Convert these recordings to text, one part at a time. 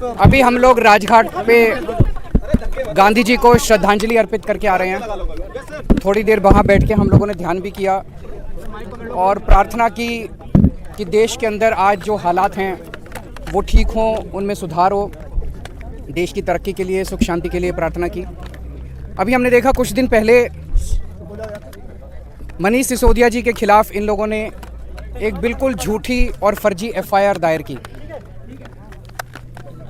अभी हम लोग राजघाट पे गांधी जी को श्रद्धांजलि अर्पित करके आ रहे हैं। थोड़ी देर वहाँ बैठ के हम लोगों ने ध्यान भी किया और प्रार्थना की कि देश के अंदर आज जो हालात हैं वो ठीक हों, उनमें सुधार हो, देश की तरक्की के लिए, सुख शांति के लिए प्रार्थना की। अभी हमने देखा कुछ दिन पहले मनीष सिसोदिया जी के खिलाफ इन लोगों ने एक बिल्कुल झूठी और फर्जी एफआईआर दायर की।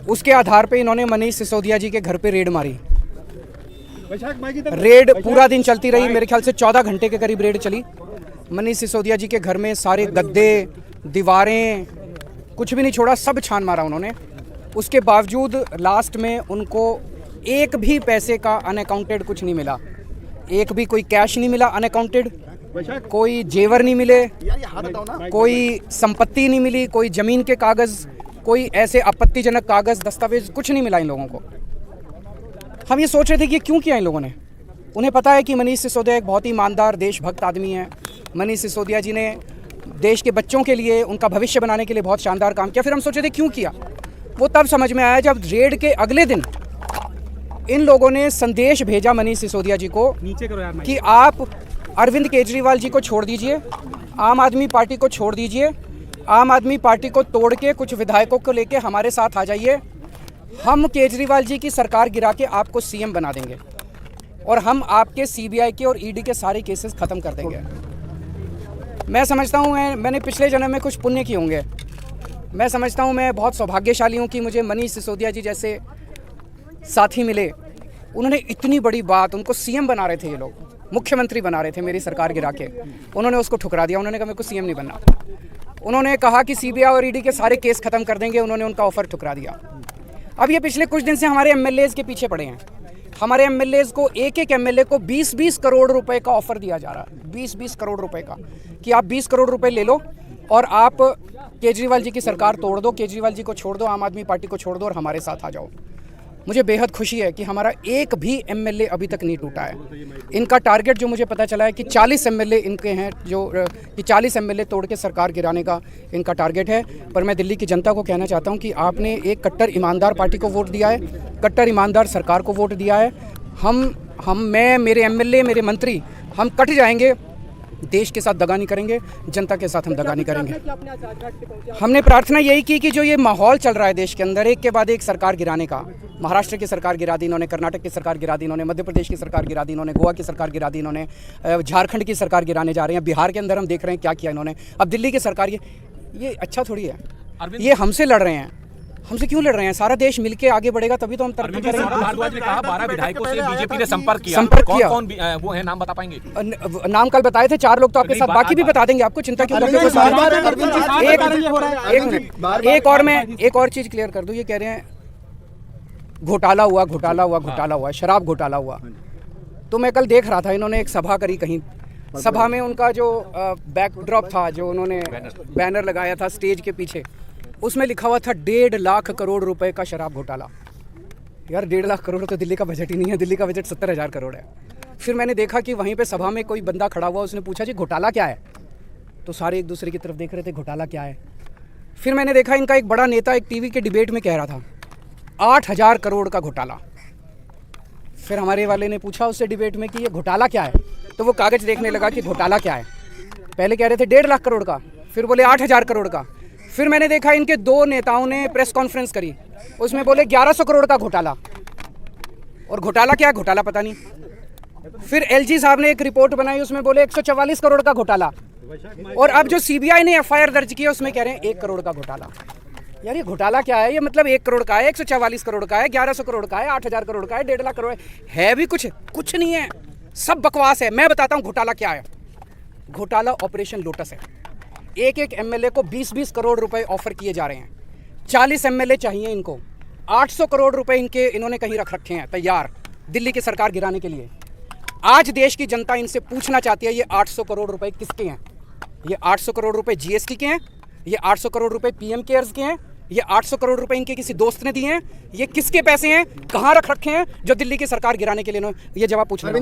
उसके आधार पे इन्होंने मनीष सिसोदिया जी के घर पे रेड मारी। रेड पूरा दिन चलती रही, मेरे ख्याल से 14 घंटे के करीब रेड चली। मनीष सिसोदिया जी के घर में सारे गद्दे, दीवारें, कुछ भी नहीं छोड़ा, सब छान मारा उन्होंने। उसके बावजूद लास्ट में उनको एक भी पैसे का अनअकाउंटेड कुछ नहीं मिला, एक भी कोई कैश नहीं मिला अनअकाउंटेड, कोई जेवर नहीं मिले, कोई संपत्ति नहीं मिली, कोई ज़मीन के कागज़, कोई ऐसे आपत्तिजनक कागज़, दस्तावेज कुछ नहीं मिला इन लोगों को। हम ये सोच रहे थे कि क्यों किया इन लोगों ने। उन्हें पता है कि मनीष सिसोदिया एक बहुत ही ईमानदार, देशभक्त आदमी है। मनीष सिसोदिया जी ने देश के बच्चों के लिए, उनका भविष्य बनाने के लिए बहुत शानदार काम किया। फिर हम सोचे थे क्यों किया। वो तब समझ में आया जब रेड के अगले दिन इन लोगों ने संदेश भेजा मनीष सिसोदिया जी को कि आप अरविंद केजरीवाल जी को छोड़ दीजिए, आम आदमी पार्टी को छोड़ दीजिए, आम आदमी पार्टी को तोड़ के कुछ विधायकों को लेके हमारे साथ आ जाइए। हम केजरीवाल जी की सरकार गिरा के आपको सीएम बना देंगे और हम आपके सीबीआई के और ईडी के सारे केसेस ख़त्म कर देंगे। मैं समझता हूँ मैंने पिछले जन्म में कुछ पुण्य किए होंगे। मैं समझता हूँ मैं बहुत सौभाग्यशाली हूँ कि मुझे मनीष सिसोदिया जी जैसे साथी मिले। उन्होंने इतनी बड़ी बात, उनको सीएम बना रहे थे ये लोग, मुख्यमंत्री बना रहे थे मेरी सरकार गिरा के, उन्होंने उसको ठुकरा दिया। उन्होंने कहा मेरे को सीएम नहीं बनना। उन्होंने कहा कि सीबीआई और ईडी के सारे केस खत्म कर देंगे, उन्होंने उनका ऑफर ठुकरा दिया। अब ये पिछले कुछ दिन से हमारे एमएलएज के पीछे पड़े हैं। हमारे एमएलएज को, एक एक एमएलए को 20-20 करोड़ रुपए का ऑफर दिया जा रहा है, 20-20 करोड़ रुपए का, कि आप 20 करोड़ रुपए ले लो और आप केजरीवाल जी की सरकार तोड़ दो, केजरीवाल जी को छोड़ दो, आम आदमी पार्टी को छोड़ दो और हमारे साथ आ जाओ। मुझे बेहद खुशी है कि हमारा एक भी एमएलए अभी तक नहीं टूटा है। इनका टारगेट जो मुझे पता चला है कि 40 एमएलए इनके हैं, जो कि 40 एमएलए तोड़ के सरकार गिराने का इनका टारगेट है। पर मैं दिल्ली की जनता को कहना चाहता हूं कि आपने एक कट्टर ईमानदार पार्टी को वोट दिया है, कट्टर ईमानदार सरकार को वोट दिया है। मैं, मेरे एमएलए, मेरे मंत्री, हम कट जाएंगे, देश के साथ दगा नहीं करेंगे, जनता के साथ हम दगा नहीं करेंगे। हमने प्रार्थना यही की कि जो ये माहौल चल रहा है देश के अंदर, एक के बाद एक सरकार गिराने का, महाराष्ट्र की सरकार गिरा दी इन्होंने, कर्नाटक की सरकार गिरा दी इन्होंने, मध्य प्रदेश की सरकार गिरा दी इन्होंने, गोवा की सरकार गिरा दी इन्होंने, झारखंड की सरकार गिराने जा रहे हैं, बिहार के अंदर हम देख रहे हैं क्या किया इन्होंने, अब दिल्ली की सरकार। ये अच्छा थोड़ी है। ये हमसे लड़ रहे हैं। हमसे क्यों लड़ रहे हैं? सारा देश मिलके आगे बढ़ेगा तभी तो हम तरक्की करेंगे। भारद्वाज ने कहा 12 विधायकों से बीजेपी ने संपर्क किया। कौन वो है, नाम बता पाएंगे? नाम कल बताए थे 4 लोग तो आपके साथ, बाकी भी बता देंगे आपको, चिंता क्यों करते हो। एक और चीज क्लियर कर दूं, ये कह रहे हैं घोटाला हुआ, घोटाला हुआ, घोटाला हुआ, शराब घोटाला हुआ। तो मैं कल देख रहा था, इन्होंने एक सभा करी कहीं, सभा में उनका जो बैकड्रॉप था, जो उन्होंने बैनर लगाया था स्टेज के पीछे, उसमें लिखा हुआ था 1.5 लाख करोड़ रुपए का शराब घोटाला। यार 1.5 लाख करोड़ तो दिल्ली का बजट ही नहीं है, दिल्ली का बजट 70,000 करोड़ है। फिर मैंने देखा कि वहीं पे सभा में कोई बंदा खड़ा हुआ, उसने पूछा जी घोटाला क्या है, तो सारे एक दूसरे की तरफ देख रहे थे, घोटाला क्या है। फिर मैंने देखा इनका एक बड़ा नेता एक टीवी के डिबेट में कह रहा था 8,000 करोड़ का घोटाला। फिर हमारे वाले ने पूछा उससे डिबेट में कि ये घोटाला क्या है, तो वो कागज़ देखने लगा कि घोटाला क्या है। पहले कह रहे थे 1.5 लाख करोड़ का, फिर बोले 8,000 करोड़ का। फिर मैंने देखा इनके 2 नेताओं ने प्रेस कॉन्फ्रेंस करी, उसमें बोले 1100 करोड़ का घोटाला। और घोटाला क्या है, घोटाला पता नहीं। फिर एलजी साहब ने एक रिपोर्ट बनाई, उसमें बोले 144 करोड़ का घोटाला। और अब जो सीबीआई ने एफआईआर दर्ज की है उसमें कह रहे हैं 1 करोड़ का घोटाला। यार ये घोटाला क्या है? ये मतलब 1 करोड़ का है, 144 करोड़ का है, 1100 करोड़ का है, 8,000 करोड़ का है, 1.5 लाख करोड़ है भी कुछ नहीं है, सब बकवास है। मैं बताता हूँ घोटाला क्या है। घोटाला ऑपरेशन लोटस है। एक एक एमएलए को 20-20 करोड़ रुपए ऑफर किए जा रहे हैं। 40 एमएलए चाहिए इनको, 800 करोड़ रुपए इन्होंने कहीं रख रखे हैं तैयार दिल्ली की सरकार गिराने के लिए। आज देश की जनता इनसे पूछना चाहती है ये 800 करोड़ रुपए किसके हैं? ये 800 करोड़ रुपए जीएसटी के हैं? ये 800 करोड़ रुपए पीएम केयर्स के हैं? ये 800 करोड़ रुपए इनके किसी दोस्त ने दिए हैं? ये किसके पैसे हैं? कहाँ रख रखे हैं जो दिल्ली की सरकार गिराने के लिए? ये जवाब पूछना है।